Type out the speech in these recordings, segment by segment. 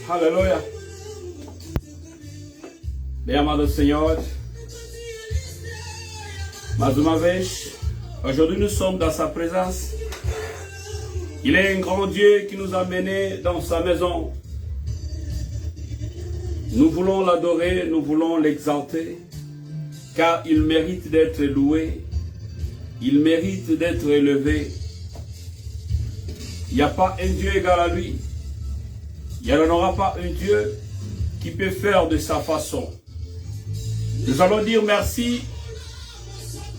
Alléluia. Bem amado Senhor, mais uma vez, aujourd'hui nous sommes dans sa présence. Il est un grand Dieu qui nous a menés dans sa maison. Nous voulons l'adorer, nous voulons l'exalter, car il mérite d'être loué, il mérite d'être élevé. Il n'y a pas un Dieu égal à lui. Il n'y en aura pas un Dieu qui peut faire de sa façon. Nous allons dire merci,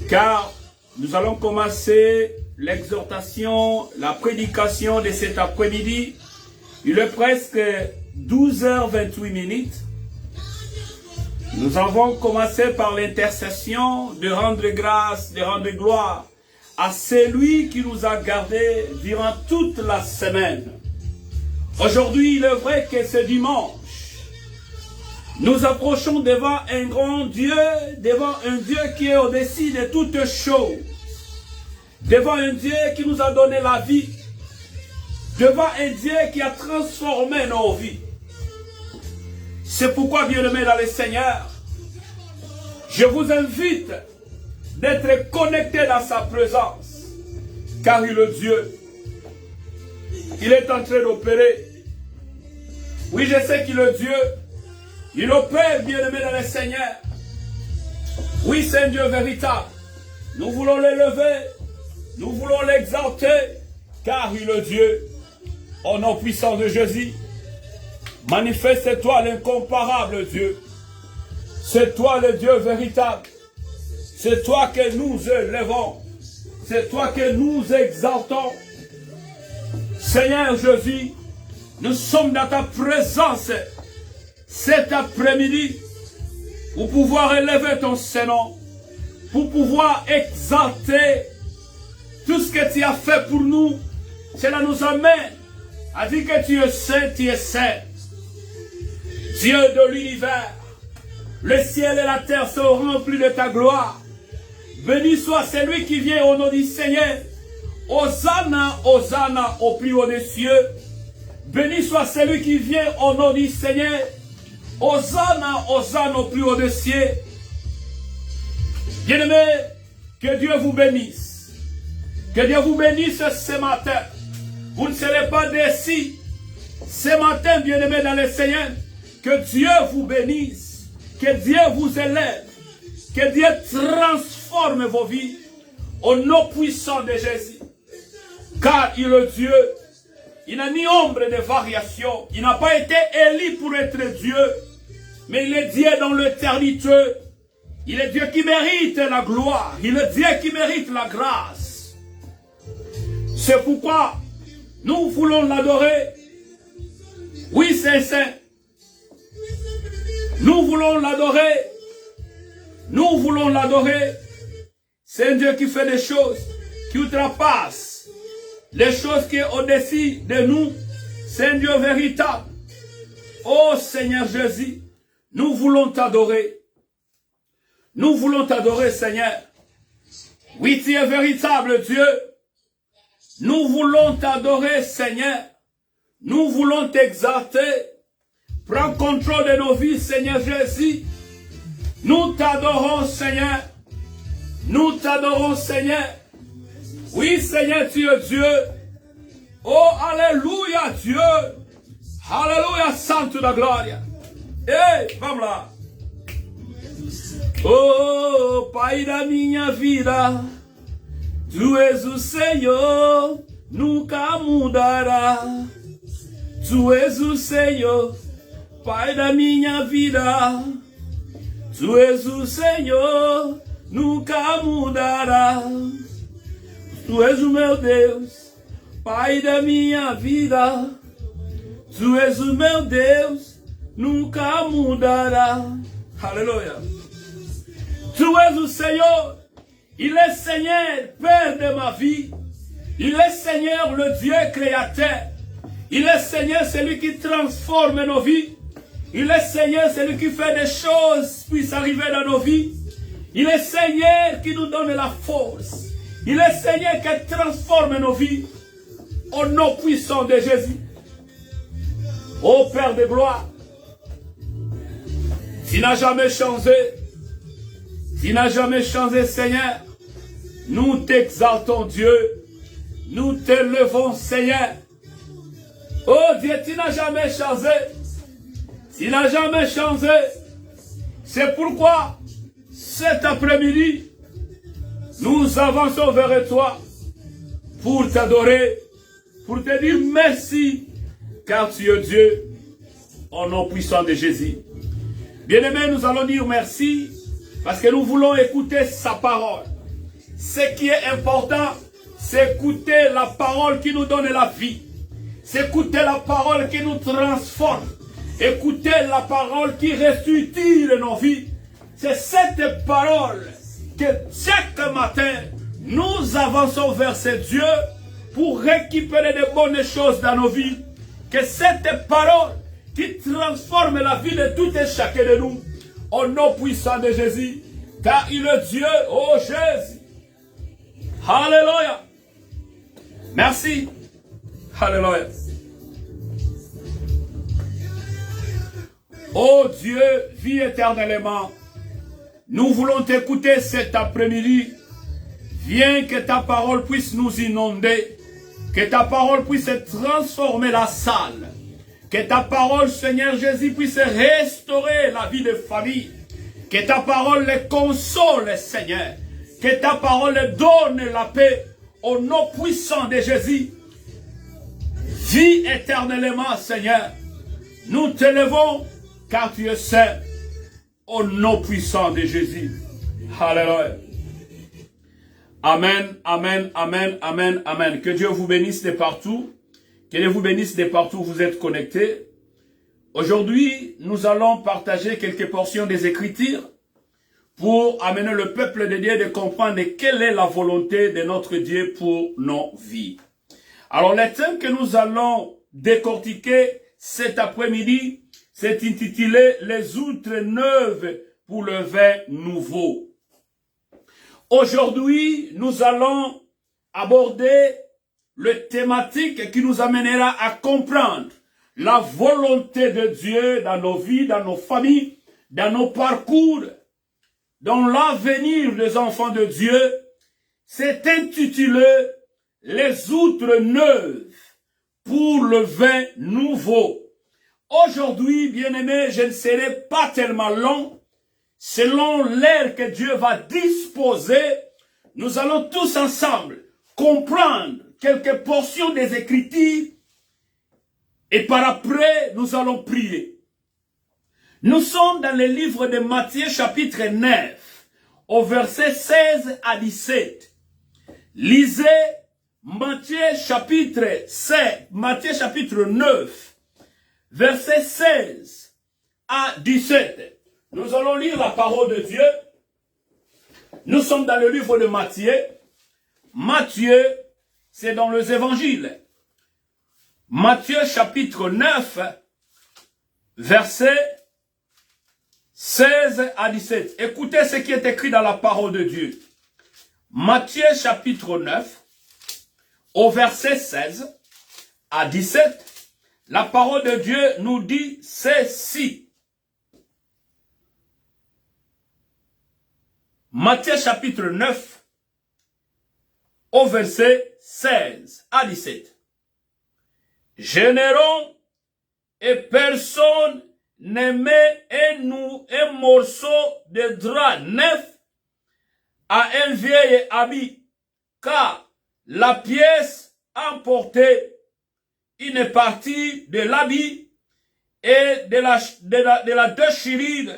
car nous allons commencer l'exhortation, la prédication de cet après-midi. Il est presque 12h28. Nous avons commencé par l'intercession de rendre grâce, de rendre gloire à celui qui nous a gardés durant toute la semaine. Aujourd'hui, il est vrai que ce dimanche, nous approchons devant un grand Dieu, devant un Dieu qui est au-dessus de toutes choses, devant un Dieu qui nous a donné la vie, devant un Dieu qui a transformé nos vies. C'est pourquoi, bien-aimés dans le Seigneur, je vous invite d'être connectés dans sa présence, car il est Dieu. Il est en train d'opérer. Oui, je sais qu'il est Dieu. Il opère, bien-aimés dans le Seigneur. Oui, c'est un Dieu véritable. Nous voulons l'élever, nous voulons l'exalter, car il est Dieu. Au nom puissant de Jésus, manifeste-toi l'incomparable Dieu. C'est toi le Dieu véritable. C'est toi que nous élevons. C'est toi que nous exaltons. Seigneur Jésus, nous sommes dans ta présence cet après-midi pour pouvoir élever ton Saint-Nom, pour pouvoir exalter tout ce que tu as fait pour nous. Cela nous amène à dire que tu es saint, tu es saint. Dieu de l'univers, le ciel et la terre sont remplis de ta gloire. Béni soit celui qui vient au nom du Seigneur. Hosanna, Hosanna au plus haut des cieux. Béni soit celui qui vient au nom du Seigneur. Hosanna, Hosanna au plus haut des cieux. Bien-aimés, que Dieu vous bénisse. Que Dieu vous bénisse ce matin. Vous ne serez pas déçus. Ce matin, bien-aimés dans le Seigneur, que Dieu vous bénisse. Que Dieu vous élève. Que Dieu transforme vos vies au nom puissant de Jésus. Car il est Dieu. Il n'a ni ombre de variation. Il n'a pas été élu pour être Dieu. Mais il est Dieu dans l'éternité. Il est Dieu qui mérite la gloire. Il est Dieu qui mérite la grâce. C'est pourquoi nous voulons l'adorer. Oui, c'est saint. Nous voulons l'adorer. Nous voulons l'adorer. C'est un Dieu qui fait des choses qui outrepassent les choses qui sont au-dessus de nous. C'est un Dieu véritable. Oh Seigneur Jésus, nous voulons t'adorer. Nous voulons t'adorer, Seigneur. Oui, tu es véritable Dieu. Nous voulons t'adorer, Seigneur. Nous voulons t'exalter. Prends contrôle de nos vies, Seigneur Jésus. Nous t'adorons, Seigneur. Nous t'adorons, Seigneur. Oui, Seigneur, tu es Dieu. Oh, alléluia, Dieu. Alléluia, Santo da Glória. Ei, vamos lá. Oh, Pai da minha vida, Tu és o Senhor, nunca mudará. Tu és o Senhor, Pai da minha vida. Tu és o Senhor, nunca mudará. Tu és o meu Deus, Pai da minha vida. Tu és o meu Deus, nunca mudará. Aleluia. Tu és o Senhor, il est Seigneur, Père de ma vie. Il est Seigneur, le Dieu créateur. Il est Seigneur, celui qui transforme nos vies. Il est Seigneur, celui qui fait des choses puissent arriver dans nos vies. Il est Seigneur qui nous donne la force. Il est Seigneur qui transforme nos vies. Au nom puissant de Jésus. Ô Père de gloire, tu n'as jamais changé. Tu n'as jamais changé, Seigneur. Nous t'exaltons, Dieu. Nous t'élevons, Seigneur. Oh Dieu, tu n'as jamais changé. Tu n'as jamais changé. C'est pourquoi, cet après-midi, nous avançons vers toi pour t'adorer, pour te dire merci, car tu es Dieu, au nom puissant de Jésus. Bien-aimés, nous allons dire merci, parce que nous voulons écouter sa parole. Ce qui est important, c'est écouter la parole qui nous donne la vie. C'est écouter la parole qui nous transforme. Écouter la parole qui restitue nos vies. C'est cette parole que chaque matin, nous avançons vers ce Dieu pour récupérer de bonnes choses dans nos vies. Que cette parole qui transforme la vie de tout et chacun de nous, au nom puissant de Jésus, car il est Dieu, oh Jésus. Alléluia. Merci. Alléluia. Oh Dieu, vis éternellement. Nous voulons t'écouter cet après-midi. Viens que ta parole puisse nous inonder. Que ta parole puisse transformer la salle. Que ta parole, Seigneur Jésus, puisse restaurer la vie des familles. Que ta parole les console, Seigneur. Que ta parole donne la paix au nom puissant de Jésus. Vis éternellement, Seigneur. Nous te levons car tu es saint. Au nom puissant de Jésus. Alléluia. Amen, amen, amen, amen, amen. Que Dieu vous bénisse de partout. Que Dieu vous bénisse de partout où vous êtes connectés. Aujourd'hui, nous allons partager quelques portions des Écritures pour amener le peuple de Dieu de comprendre quelle est la volonté de notre Dieu pour nos vies. Alors, le thème que nous allons décortiquer cet après-midi, c'est intitulé « Les outres neuves pour le vin nouveau ». Aujourd'hui, nous allons aborder le thématique qui nous amènera à comprendre la volonté de Dieu dans nos vies, dans nos familles, dans nos parcours, dans l'avenir des enfants de Dieu. C'est intitulé « Les outres neuves pour le vin nouveau ». Aujourd'hui, bien-aimés, je ne serai pas tellement long. Selon l'ère que Dieu va disposer, nous allons tous ensemble comprendre quelques portions des Écritures et par après, nous allons prier. Nous sommes dans le livre de Matthieu chapitre 9, au verset 16 à 17. Lisez Matthieu chapitre 9, verset 16 à 17. Nous allons lire la parole de Dieu. Nous sommes dans le livre de Matthieu. Matthieu, c'est dans les évangiles. Matthieu chapitre 9, verset 16 à 17. Écoutez ce qui est écrit dans la parole de Dieu. Matthieu chapitre 9, au verset 16 à 17. La parole de Dieu nous dit ceci. Matthieu chapitre 9, au verset 16 à 17. Générons et personne ne met un morceau de drap neuf à un vieil habit, car la pièce emportée une partie de l'habit et de la déchirure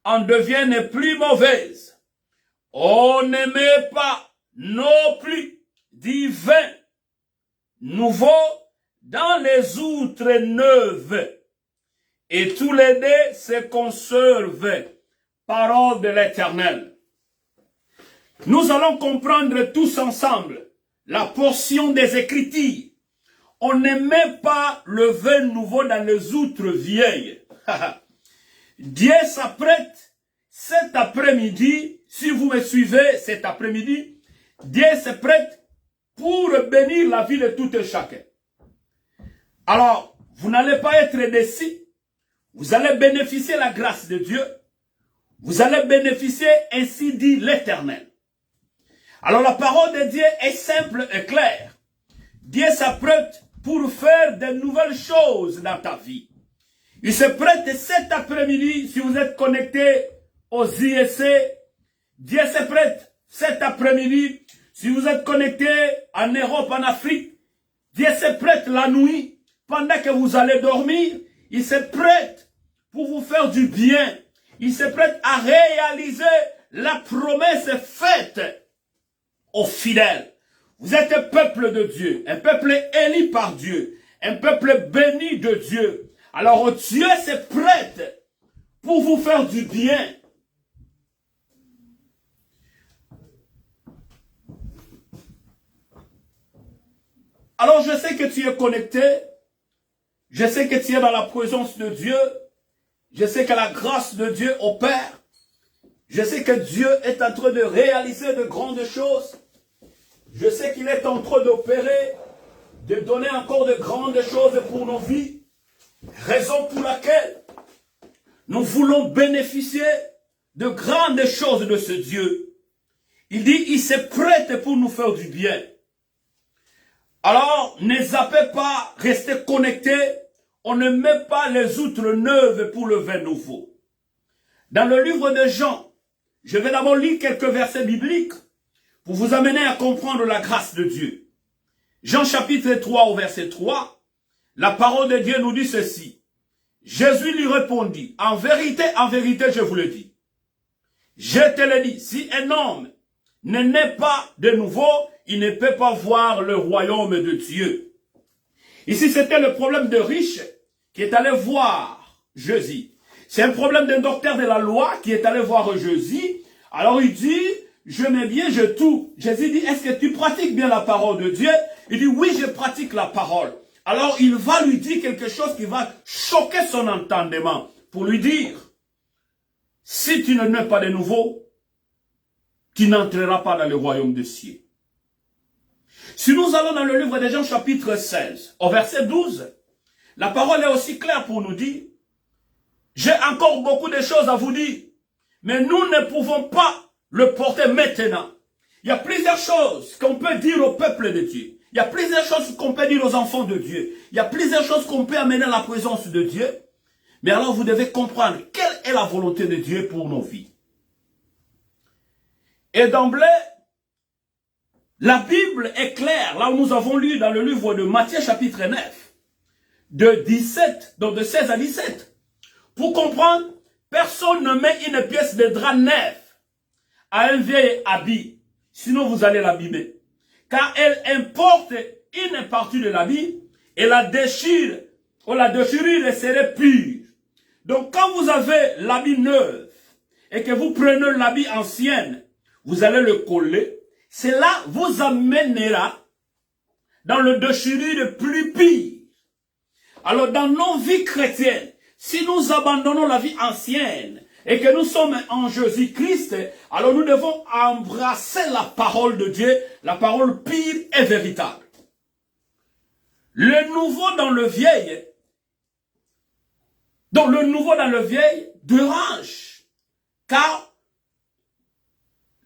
en deviennent plus mauvaises. On ne met pas non plus du vin nouveau dans les outres neuves, et tous les deux se conservent. Parole de l'Éternel. Nous allons comprendre tous ensemble la portion des Écritures. On ne met pas le vin nouveau dans les outres vieilles. Dieu s'apprête cet après-midi, si vous me suivez cet après-midi, Dieu s'apprête pour bénir la vie de tout et chacun. Alors, vous n'allez pas être déçus. Vous allez bénéficier de la grâce de Dieu. Vous allez bénéficier, ainsi dit l'Éternel. Alors la parole de Dieu est simple et claire. Dieu s'apprête pour faire de nouvelles choses dans ta vie. Il se prête cet après-midi, si vous êtes connecté aux ISC, Dieu se prête cet après-midi, si vous êtes connecté en Europe, en Afrique, Dieu se prête la nuit, pendant que vous allez dormir, il se prête pour vous faire du bien. Il se prête à réaliser la promesse faite aux fidèles. Vous êtes un peuple de Dieu, un peuple élu par Dieu, un peuple béni de Dieu. Alors Dieu se prête pour vous faire du bien. Alors je sais que tu es connecté, je sais que tu es dans la présence de Dieu, je sais que la grâce de Dieu opère, je sais que Dieu est en train de réaliser de grandes choses, je sais qu'il est en train d'opérer, de donner encore de grandes choses pour nos vies, raison pour laquelle nous voulons bénéficier de grandes choses de ce Dieu. Il dit, il se prête pour nous faire du bien. Alors, ne zappez pas, restez connectés. On ne met pas les outres neuves pour le vin nouveau. Dans le livre de Jean, je vais d'abord lire quelques versets bibliques pour vous amener à comprendre la grâce de Dieu. Jean chapitre 3 au verset 3, la parole de Dieu nous dit ceci. Jésus lui répondit, en vérité, je vous le dis. Je te le dis, si un homme ne naît pas de nouveau, il ne peut pas voir le royaume de Dieu. Ici, c'était le problème de riche qui est allé voir Jésus. C'est un problème d'un docteur de la loi qui est allé voir Jésus. Alors il dit, je mets bien, je tout. Jésus dit, est-ce que tu pratiques bien la parole de Dieu? Il dit, oui, je pratique la parole. Alors il va lui dire quelque chose qui va choquer son entendement. Pour lui dire, si tu ne nais pas de nouveau, tu n'entreras pas dans le royaume des cieux. Si nous allons dans le livre de Jean chapitre 16, au verset 12, la parole est aussi claire pour nous dire, j'ai encore beaucoup de choses à vous dire, mais nous ne pouvons pas le porter maintenant. Il y a plusieurs choses qu'on peut dire au peuple de Dieu. Il y a plusieurs choses qu'on peut dire aux enfants de Dieu. Il y a plusieurs choses qu'on peut amener à la présence de Dieu. Mais alors vous devez comprendre quelle est la volonté de Dieu pour nos vies. Et d'emblée, la Bible est claire. Là où nous avons lu dans le livre de Matthieu chapitre 9, de 16 à 17. Pour comprendre, personne ne met une pièce de drap neuf à un vieil habit. Sinon vous allez l'abîmer. Car elle importe une partie de l'habit et la déchire ou la déchirure serait pure. Donc quand vous avez l'habit neuf et que vous prenez l'habit ancien, vous allez le coller. Cela vous amènera dans le déchirure plus pire. Alors dans nos vies chrétiennes, si nous abandonnons la vie ancienne et que nous sommes en Jésus-Christ, alors nous devons embrasser la parole de Dieu, la parole pure et véritable. Le nouveau dans le vieil, dérange, car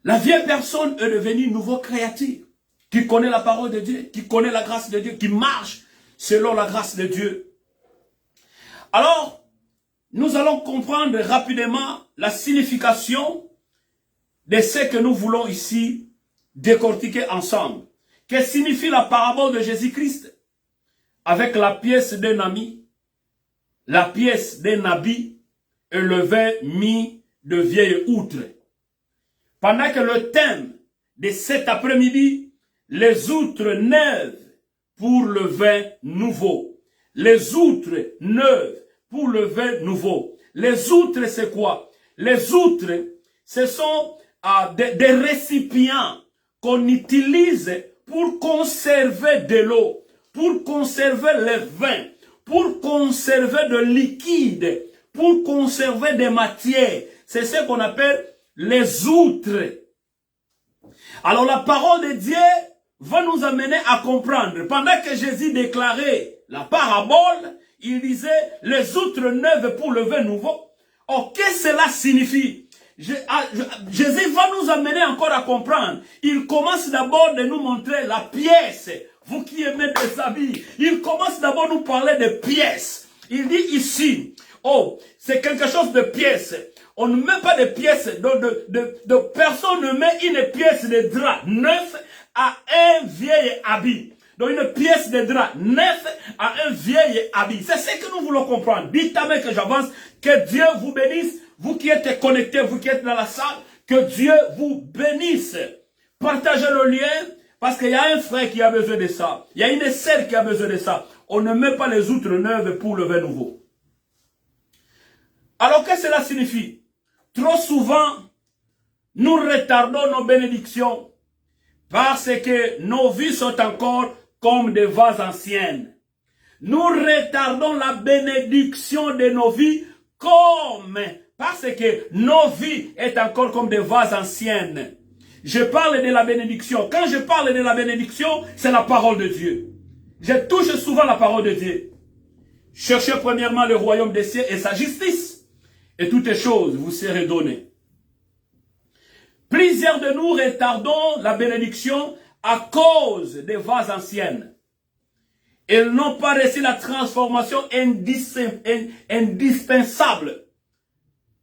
la vieille personne est devenue nouveau créature, qui connaît la parole de Dieu, qui connaît la grâce de Dieu, qui marche selon la grâce de Dieu. Alors, nous allons comprendre rapidement la signification de ce que nous voulons ici décortiquer ensemble. Que signifie la parabole de Jésus-Christ avec la pièce d'un ami, la pièce d'un habit et le vin mis de vieilles outres. Pendant que le thème de cet après-midi, les outres neuves pour le vin nouveau. Les outres neuves pour le vin nouveau. Les outres, c'est quoi? Les outres, ce sont des récipients qu'on utilise pour conserver de l'eau, pour conserver le vin, pour conserver de liquide, pour conserver des matières. C'est ce qu'on appelle les outres. Alors la parole de Dieu va nous amener à comprendre. Pendant que Jésus déclarait la parabole, il disait les outres neuves pour le vin nouveau. Oh, qu'est-ce que cela signifie? Jésus va nous amener encore à comprendre. Il commence d'abord de nous montrer la pièce. Vous qui aimez des habits, il commence d'abord à nous parler de pièces. Il dit ici, oh, c'est quelque chose de pièce. On ne met pas de pièces, personne ne met une pièce de drap neuf à un vieil habit. Donc une pièce de drap neuf à un vieil habit. C'est ce que nous voulons comprendre. Dites-moi que j'avance. Que Dieu vous bénisse. Vous qui êtes connectés, vous qui êtes dans la salle, que Dieu vous bénisse. Partagez le lien, parce qu'il y a un frère qui a besoin de ça. Il y a une sœur qui a besoin de ça. On ne met pas les outres neuves pour le vin nouveau. Alors que cela signifie? Trop souvent, nous retardons nos bénédictions parce que nos vies sont encore comme des vases anciennes. Nous retardons la bénédiction de nos vies parce que nos vies sont encore comme des vases anciennes. Je parle de la bénédiction. Quand je parle de la bénédiction, c'est la parole de Dieu. Je touche souvent la parole de Dieu. Cherchez premièrement le royaume des cieux et sa justice, et toutes les choses vous seront données. Plusieurs de nous retardons la bénédiction à cause des vases anciennes. Ils n'ont pas reçu la transformation indispensable.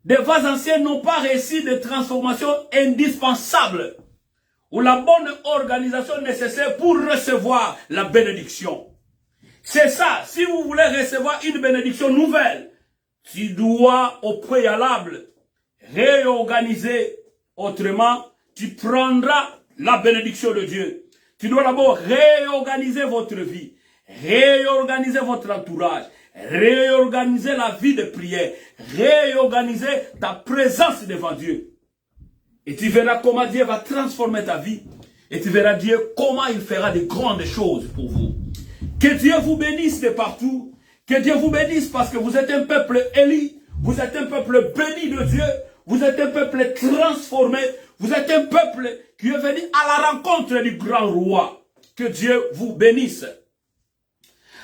Des vases anciens n'ont pas reçu de transformation indispensable ou la bonne organisation nécessaire pour recevoir la bénédiction. C'est ça, si vous voulez recevoir une bénédiction nouvelle, tu dois au préalable réorganiser. Autrement, tu prendras la bénédiction de Dieu. Tu dois d'abord réorganiser votre vie, réorganiser votre entourage, réorganiser la vie de prière, réorganiser ta présence devant Dieu. Et tu verras comment Dieu va transformer ta vie. Et tu verras Dieu comment il fera de grandes choses pour vous. Que Dieu vous bénisse de partout. Que Dieu vous bénisse parce que vous êtes un peuple élu. Vous êtes un peuple béni de Dieu. Vous êtes un peuple transformé. Vous êtes un peuple qui est venu à la rencontre du grand roi. Que Dieu vous bénisse.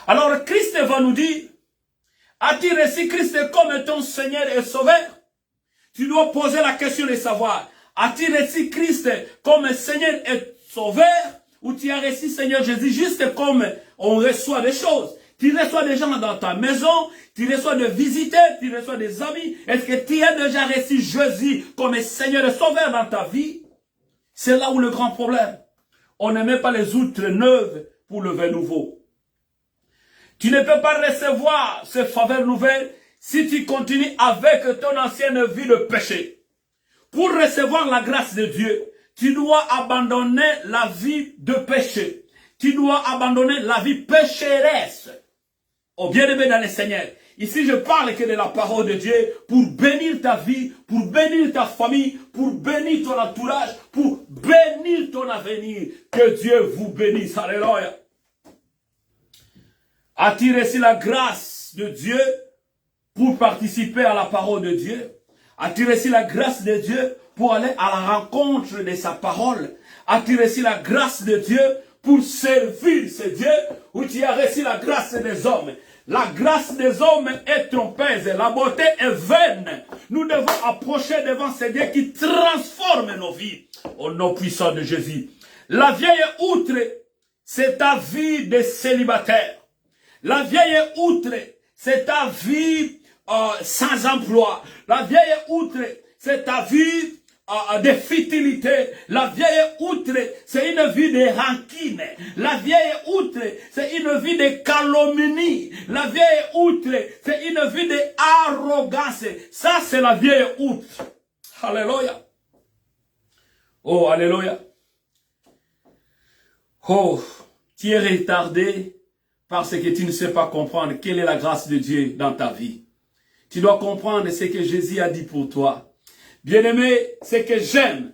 Alors Christ va nous dire, as-tu reçu Christ comme ton Seigneur et Sauveur? Tu dois poser la question de savoir, as-tu reçu Christ comme Seigneur et Sauveur? Ou tu as reçu Seigneur Jésus juste comme on reçoit des choses? Tu reçois des gens dans ta maison, tu reçois des visiteurs, tu reçois des amis. Est-ce que tu as déjà reçu Jésus comme Seigneur et Sauveur dans ta vie? C'est là où le grand problème. On ne met pas les outres neuves pour le vin nouveau. Tu ne peux pas recevoir ces faveurs nouvelles si tu continues avec ton ancienne vie de péché. Pour recevoir la grâce de Dieu, tu dois abandonner la vie de péché. Tu dois abandonner la vie pécheresse. Oh bien-aimé dans le Seigneur, ici je parle que de la parole de Dieu pour bénir ta vie, pour bénir ta famille, pour bénir ton entourage, pour bénir ton avenir. Que Dieu vous bénisse. Alléluia. As-tu reçu la grâce de Dieu pour participer à la parole de Dieu? As-tu reçu la grâce de Dieu pour aller à la rencontre de sa parole? As-tu reçu la grâce de Dieu pour servir ce Dieu? Ou tu as reçu la grâce des hommes? La grâce des hommes est trompeuse, la beauté est vaine. Nous devons approcher devant ce Dieu qui transforme nos vies. Au nom puissant de Jésus. La vieille outre, c'est ta vie de célibataire. La vieille outre, c'est ta vie sans emploi. La vieille outre, c'est ta vie de futilité. La vieille outre, c'est une vie de rancune. La vieille outre, c'est une vie de calomnie. La vieille outre, c'est une vie d'arrogance. Ça, c'est la vieille outre. Alléluia. Oh, alléluia. Oh, tu es retardé parce que tu ne sais pas comprendre quelle est la grâce de Dieu dans ta vie. Tu dois comprendre ce que Jésus a dit pour toi. Bien-aimé, ce que j'aime,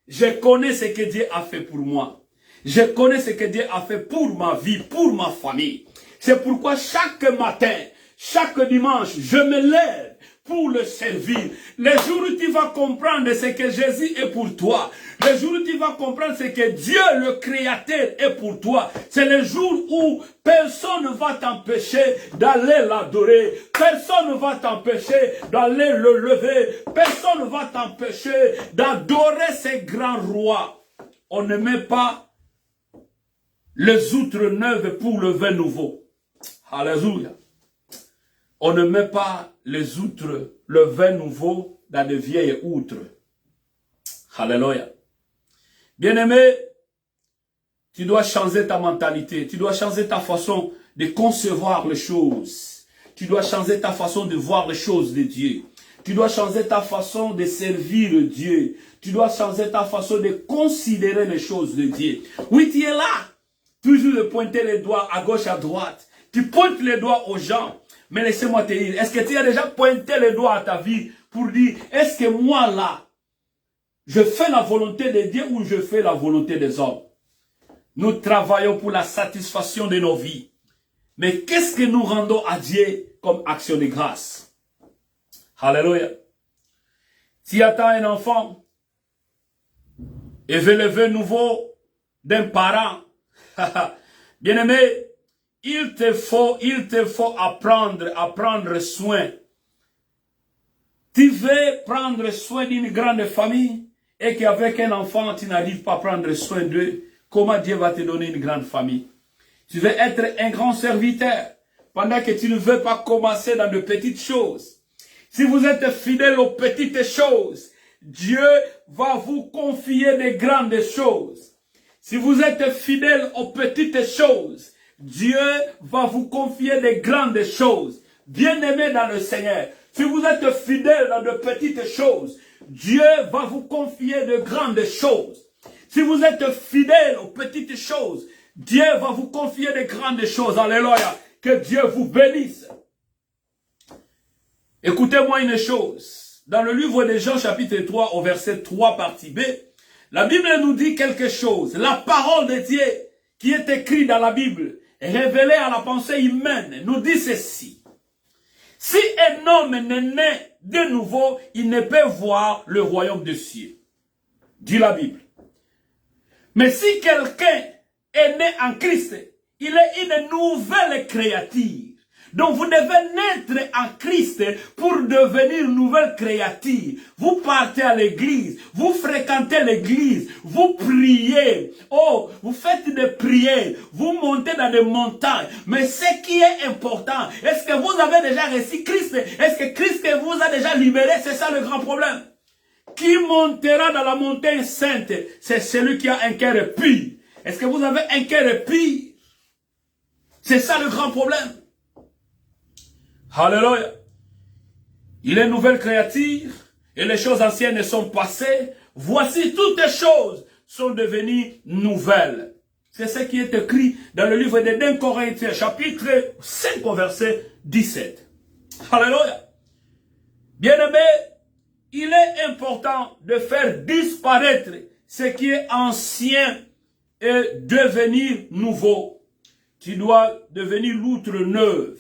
je connais ce que Dieu a fait pour moi. Je connais ce que Dieu a fait pour ma vie, pour ma famille. C'est pourquoi chaque matin, chaque dimanche, je me lève pour le servir. Les jours où tu vas comprendre ce que Jésus est pour toi. Les jours où tu vas comprendre ce que Dieu, le Créateur, est pour toi. C'est le jour où personne ne va t'empêcher d'aller l'adorer. Personne ne va t'empêcher d'aller le lever. Personne ne va t'empêcher d'adorer ces grands rois. On ne met pas les outres neuves pour le vin nouveau. Alléluia. On ne met pas les outres, le vin nouveau dans de vieilles outres. Alléluia. Bien-aimé, tu dois changer ta mentalité. Tu dois changer ta façon de concevoir les choses. Tu dois changer ta façon de voir les choses de Dieu. Tu dois changer ta façon de servir Dieu. Tu dois changer ta façon de considérer les choses de Dieu. Oui, tu es là. Toujours de pointer les doigts à gauche, à droite. Tu pointes les doigts aux gens. Mais laissez-moi te dire, est-ce que tu as déjà pointé les doigts à ta vie pour dire, est-ce que moi là, je fais la volonté de Dieu ou je fais la volonté des hommes? Nous travaillons pour la satisfaction de nos vies. Mais qu'est-ce que nous rendons à Dieu comme action de grâce? Alléluia. Tu attends un enfant et veut lever nouveau d'un parent. Bien-aimé, il te faut prendre soin. Tu veux prendre soin d'une grande famille et qu'avec un enfant, tu n'arrives pas à prendre soin d'eux. Comment Dieu va te donner une grande famille? Tu veux être un grand serviteur pendant que tu ne veux pas commencer dans de petites choses. Si vous êtes fidèle aux petites choses, Dieu va vous confier des grandes choses. Si vous êtes fidèle aux petites choses, Dieu va vous confier des grandes choses. Bien-aimés dans le Seigneur, si vous êtes fidèle dans de petites choses, Dieu va vous confier de grandes choses. Si vous êtes fidèle aux petites choses, Dieu va vous confier de grandes choses. Alléluia. Que Dieu vous bénisse. Écoutez-moi une chose. Dans le livre de Jean chapitre 3 au verset 3 partie B, la Bible nous dit quelque chose. La parole de Dieu qui est écrite dans la Bible, révélée à la pensée humaine, nous dit ceci. Si un homme n'est né de nouveau, il ne peut voir le royaume des cieux. Dit la Bible. Mais si quelqu'un est né en Christ, il est une nouvelle créature. Donc vous devez naître en Christ pour devenir une nouvelle créature. Vous partez à l'église, vous fréquentez l'église, vous priez. Oh, vous faites des prières, vous montez dans des montagnes. Mais ce qui est important, est-ce que vous avez déjà reçu Christ? Est-ce que Christ vous a déjà libéré? C'est ça le grand problème. Qui montera dans la montagne sainte? C'est celui qui a un cœur pur. Est-ce que vous avez un cœur pur? C'est ça le grand problème. Alléluia. Il est une nouvelle créature et les choses anciennes sont passées. Voici toutes les choses sont devenues nouvelles. C'est ce qui est écrit dans le livre de 1 Corinthiens, chapitre 5, verset 17. Alléluia. Bien-aimé, il est important de faire disparaître ce qui est ancien et devenir nouveau. Tu dois devenir l'outre neuve.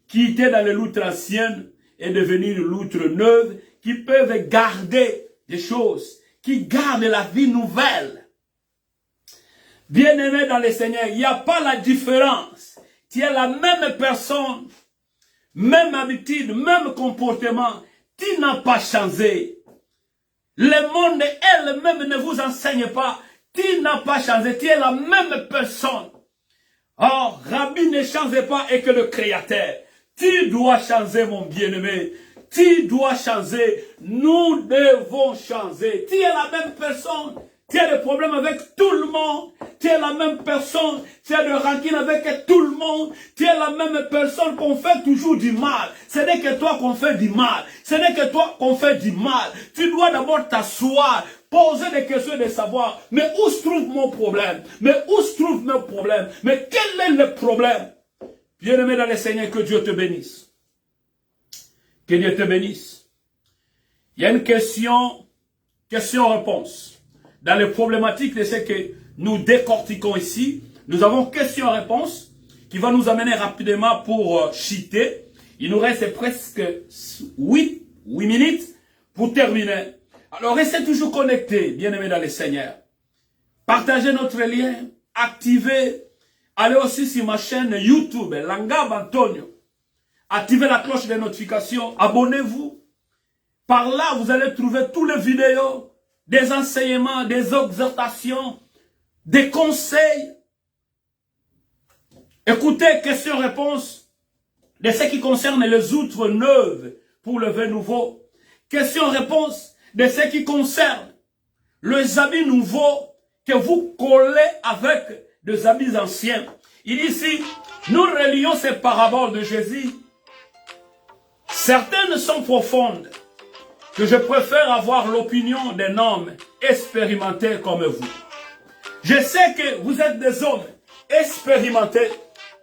Quitter dans les loutres anciennes et devenir l'outre neuve qui peuvent garder des choses, qui gardent la vie nouvelle. Bien-aimé dans le Seigneur, il n'y a pas la différence. Tu es la même personne, même habitude, même comportement. Tu n'as pas changé. Le monde elle-même ne vous enseigne pas. Tu n'as pas changé. Tu es la même personne. Or, Rabbi ne change pas et que le Créateur. Tu dois changer, mon bien-aimé. Tu dois changer. Nous devons changer. Tu es la même personne. Tu as des problèmes avec tout le monde. Tu es la même personne. Tu as des rancune avec tout le monde. Tu es la même personne qu'on fait toujours du mal. Ce n'est que toi qu'on fait du mal. Ce n'est que toi qu'on fait du mal. Tu dois d'abord t'asseoir. Poser des questions de savoir. Mais où se trouve mon problème? Mais où se trouve mes problèmes? Mais quel est le problème? Bien-aimé dans le Seigneur, que Dieu te bénisse. Que Dieu te bénisse. Il y a une question-réponse. Dans les problématiques de ce que nous décortiquons ici, nous avons question-réponse qui va nous amener rapidement pour chuter. Il nous reste presque 8 minutes pour terminer. Alors restez toujours connectés, bien-aimés dans le Seigneur. Partagez notre lien, activez, allez aussi sur ma chaîne YouTube, Langab Antonio. Activez la cloche de notification, abonnez-vous. Par là, vous allez trouver toutes les vidéos, des enseignements, des exhortations, des conseils. Écoutez, questions-réponses de ce qui concerne les outres neuves pour le vin nouveau. Questions-réponses de ce qui concerne les habits nouveaux que vous collez avec des habits anciens. Il dit ici, nous relions ces paraboles de Jésus. Certaines sont profondes, que je préfère avoir l'opinion d'un homme expérimenté comme vous. Je sais que vous êtes des hommes expérimentés.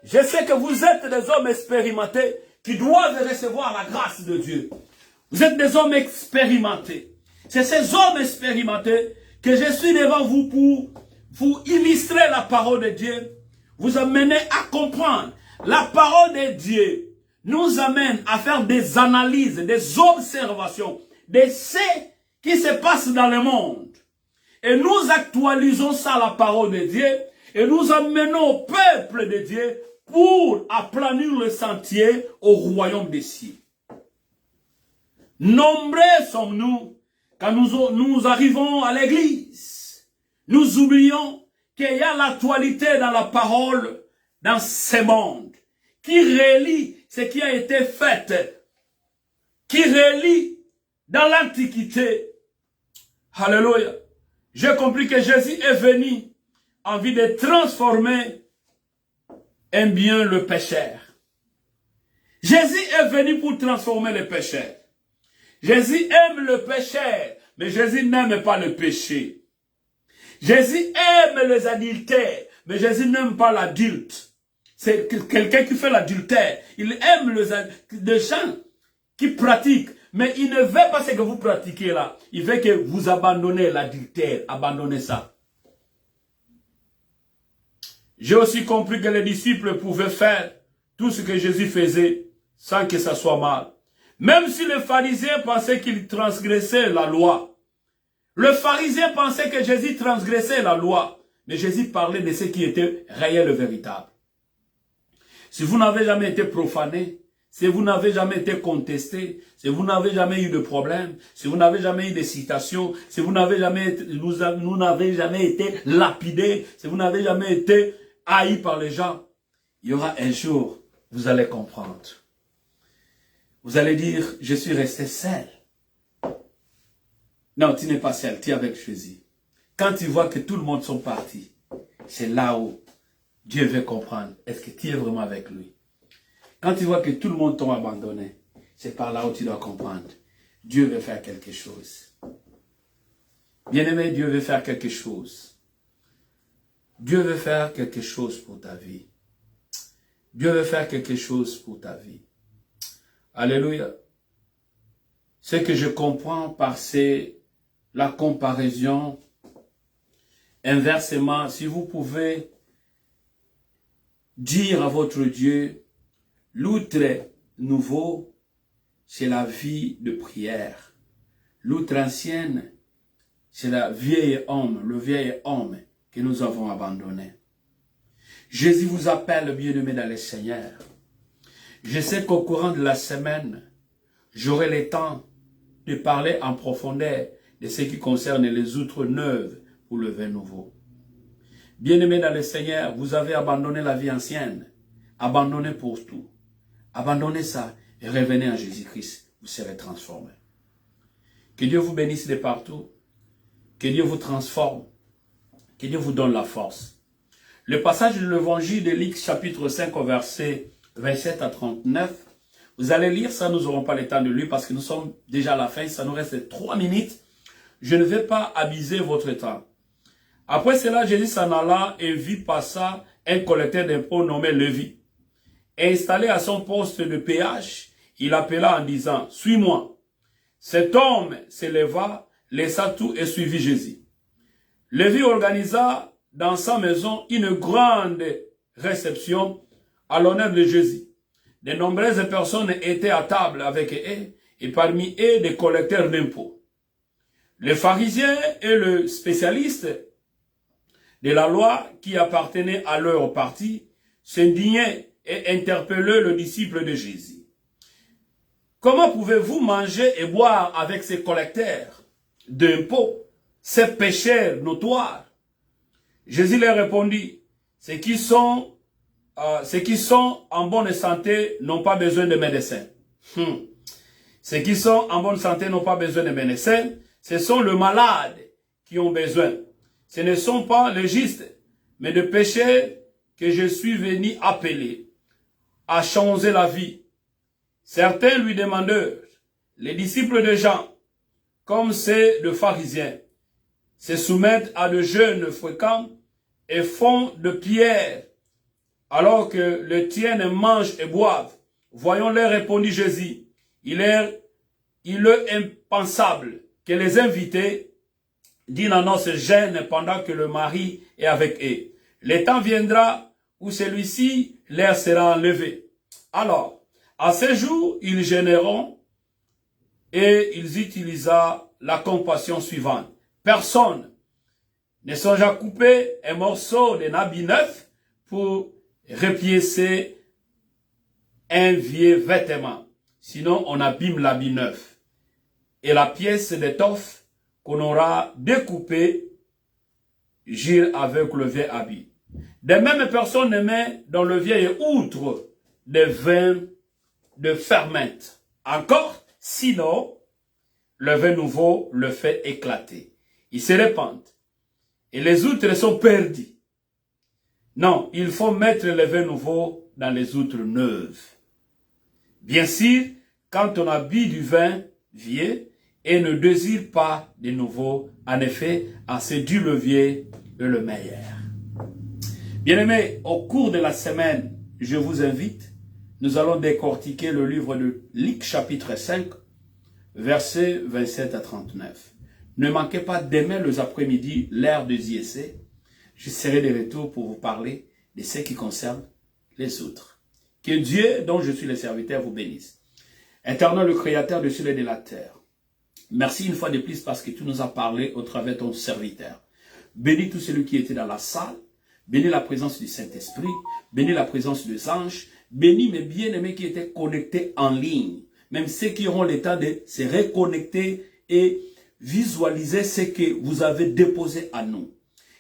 Je sais que vous êtes des hommes expérimentés qui doivent recevoir la grâce de Dieu. Vous êtes des hommes expérimentés. C'est ces hommes expérimentés que je suis devant vous pour vous illustrer la parole de Dieu, vous amener à comprendre. La parole de Dieu nous amène à faire des analyses, des observations de ce qui se passe dans le monde. Et nous actualisons ça, la parole de Dieu, et nous amenons au peuple de Dieu pour aplanir le sentier au royaume des cieux. Nombreux sommes-nous quand nous arrivons à l'église. Nous oublions qu'il y a l'actualité dans la parole, dans ce monde, qui relie ce qui a été fait, qui relie dans l'Antiquité. Alléluia. J'ai compris que Jésus est venu en vue de transformer un bien le pécheur. Jésus est venu pour transformer le pécheur. Jésus aime le pécheur, mais Jésus n'aime pas le péché. Jésus aime les adultères, mais Jésus n'aime pas l'adulte. C'est quelqu'un qui fait l'adultère. Il aime les gens qui pratiquent, mais il ne veut pas ce que vous pratiquez là. Il veut que vous abandonnez l'adultère, abandonnez ça. J'ai aussi compris que les disciples pouvaient faire tout ce que Jésus faisait sans que ça soit mal. Même si les pharisiens pensaient qu'ils transgressaient la loi. Le pharisien pensait que Jésus transgressait la loi. Mais Jésus parlait de ce qui était réel et véritable. Si vous n'avez jamais été profané, si vous n'avez jamais été contesté, si vous n'avez jamais eu de problème, si vous n'avez jamais eu de citations, si vous n'avez jamais été, nous n'avez jamais été lapidés, si vous n'avez jamais été haïs par les gens, il y aura un jour, vous allez comprendre. Vous allez dire, je suis resté seul. Non, tu n'es pas seul, tu es avec Jésus. Quand tu vois que tout le monde sont partis, c'est là où Dieu veut comprendre, est-ce que tu es vraiment avec lui? Quand tu vois que tout le monde t'a abandonné, c'est par là où tu dois comprendre. Dieu veut faire quelque chose. Bien-aimé, Dieu veut faire quelque chose. Dieu veut faire quelque chose pour ta vie. Dieu veut faire quelque chose pour ta vie. Alléluia. Ce que je comprends par la comparaison, inversement, si vous pouvez dire à votre Dieu, l'outre nouveau, c'est la vie de prière. L'outre ancienne, c'est le vieil homme que nous avons abandonné. Jésus vous appelle, bien-aimés dans le Seigneur. Je sais qu'au courant de la semaine, j'aurai le temps de parler en profondeur de ce qui concerne les outres neuves pour le vin nouveau. Bien-aimés dans le Seigneur, vous avez abandonné la vie ancienne. Abandonnez pour tout. Abandonnez ça et revenez à Jésus-Christ. Vous serez transformés. Que Dieu vous bénisse de partout. Que Dieu vous transforme. Que Dieu vous donne la force. Le passage de l'évangile de Luc chapitre 5 au verset 27 à 39. Vous allez lire ça, nous n'aurons pas le temps de lire parce que nous sommes déjà à la fin. Ça nous reste 3 minutes. Je ne vais pas abuser votre temps. Après cela, Jésus s'en alla et vit passa un collecteur d'impôts nommé Lévi. Installé à son poste de péage, il appela en disant, « Suis-moi ». Cet homme s'éleva, laissa tout et suivit Jésus. Lévi organisa dans sa maison une grande réception à l'honneur de Jésus. de nombreuses personnes étaient à table avec eux, et parmi eux des collecteurs d'impôts. Les pharisiens et le spécialiste de la loi qui appartenait à leur parti s'indignaient et interpellaient le disciple de Jésus. Comment pouvez-vous manger et boire avec ces collecteurs d'impôts, ces pécheurs notoires? Jésus leur répondit, ceux qui sont en bonne santé n'ont pas besoin de médecins. Ceux qui sont en bonne santé n'ont pas besoin de médecins. Ce sont les malades qui ont besoin. Ce ne sont pas les justes, mais de pécheurs que je suis venu appeler à changer la vie. Certains lui demandèrent, les disciples de Jean, comme c'est de pharisiens, se soumettent à de jeûnes fréquents et font de prières, alors que les tiens mangent et boivent. Voyons-les, répondit Jésus. Il est impensable que les invités dînent en ce jeûne pendant que le mari est avec eux. Le temps viendra où celui-ci leur sera enlevé. Alors, à ce jour, ils jeûneront et ils utilisera la compassion suivante. Personne ne songe à couper un morceau de habit neuf pour repiécer un vieux vêtement. Sinon, on abîme l'habit neuf. Et la pièce d'étoffe qu'on aura découpée gire avec le vieil habit. De même, personne ne met dans le vieil outre de vin de fermente. Encore, sinon, le vin nouveau le fait éclater. Il se répand. Et les outres sont perdus. Non, il faut mettre le vin nouveau dans les outres neuves. Bien sûr, quand on a bu du vin vieux et ne désire pas de nouveau, en effet, assez du levier et le meilleur. Bien-aimés, au cours de la semaine, je vous invite, nous allons décortiquer le livre de Luc chapitre 5, versets 27 à 39. Ne manquez pas demain les après-midi, l'heure de JSC. Je serai de retour pour vous parler de ce qui concerne les autres. Que Dieu, dont je suis le serviteur, vous bénisse. Éternel, le Créateur de ciel et de la terre. Merci une fois de plus parce que tu nous as parlé au travers de ton serviteur. Bénis tout celui qui était dans la salle. Bénis la présence du Saint-Esprit. Bénis la présence des anges. Bénis mes bien-aimés qui étaient connectés en ligne. Même ceux qui auront le temps de se reconnecter et visualiser ce que vous avez déposé à nous.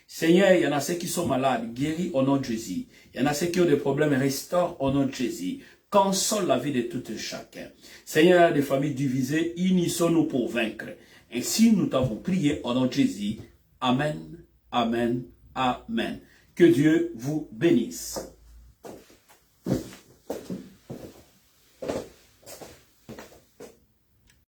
Seigneur, il y en a ceux qui sont malades, guéris au nom de Jésus. Il y en a ceux qui ont des problèmes, restaure au nom de Jésus. Console la vie de tout un chacun. Seigneur, des familles divisées, unissons-nous pour vaincre. Ainsi, nous t'avons prié au nom de Jésus. Amen, amen, amen. Que Dieu vous bénisse.